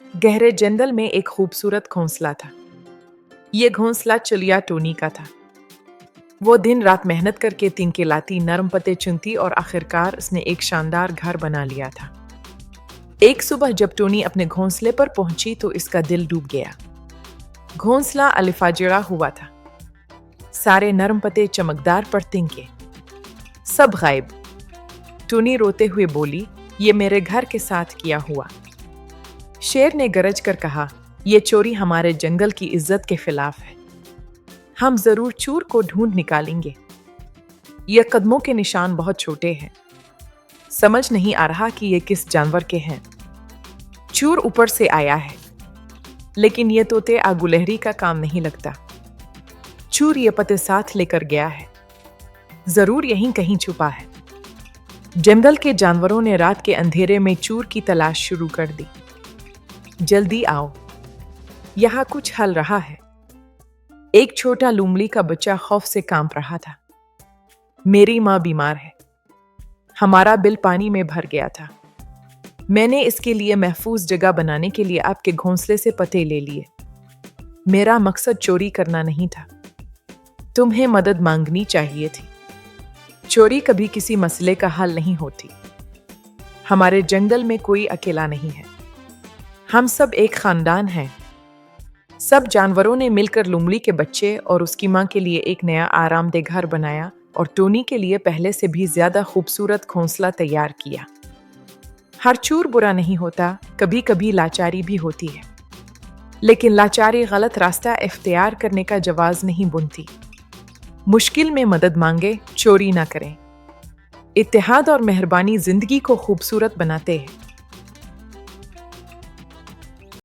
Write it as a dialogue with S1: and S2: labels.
S1: गहरे जंगल में एक खूबसूरत घोंसला था। ये घोंसला चुलिया टोनी का था। वो दिन रात मेहनत करके तिनके नरम पत्ते चुनती और आखिरकार उसने एक शानदार घर बना लिया था। एक सुबह जब टोनी अपने घोंसले पर पहुंची तो इसका दिल डूब गया। घोंसला अलिफाजरा हुआ था। सारे नरम पत्ते चमकदार पर तिनके सब गायब। टोनी रोते हुए बोली, ये मेरे घर के साथ किया हुआ। शेर ने गरज कर कहा, यह चोरी हमारे जंगल की इज्जत के खिलाफ है। हम जरूर चोर को ढूंढ निकालेंगे। ये कदमों के निशान बहुत छोटे हैं। समझ नहीं आ रहा कि ये किस जानवर के हैं। चोर ऊपर से आया है, लेकिन ये तोते आगुलहरी का काम नहीं लगता। चोर ये पत्ते साथ लेकर गया है। जरूर यहीं कहीं छुपा है। जंगल के जानवरों ने रात के अंधेरे में चोर की तलाश शुरू कर दी। जल्दी आओ, यहाँ कुछ हल रहा है। एक छोटा लोमड़ी का बच्चा खौफ से कांप रहा था। मेरी माँ बीमार है। हमारा बिल पानी में भर गया था। मैंने इसके लिए महफूज जगह बनाने के लिए आपके घोंसले से पत्ते ले लिए। मेरा मकसद चोरी करना नहीं था। तुम्हें मदद मांगनी चाहिए थी। चोरी कभी किसी मसले का हल नहीं होती। हमारे जंगल में कोई अकेला नहीं है। हम सब एक खानदान हैं। सब जानवरों ने मिलकर लोमड़ी के बच्चे और उसकी मां के लिए एक नया आरामदेह घर बनाया और टोनी के लिए पहले से भी ज्यादा खूबसूरत घोंसला तैयार किया। हर चोर बुरा नहीं होता, कभी कभी लाचारी भी होती है। लेकिन लाचारी गलत रास्ता इख्तियार करने का जवाज नहीं बुनती। मुश्किल में मदद मांगे, चोरी ना करें। इत्तेहाद और मेहरबानी जिंदगी को खूबसूरत बनाते हैं।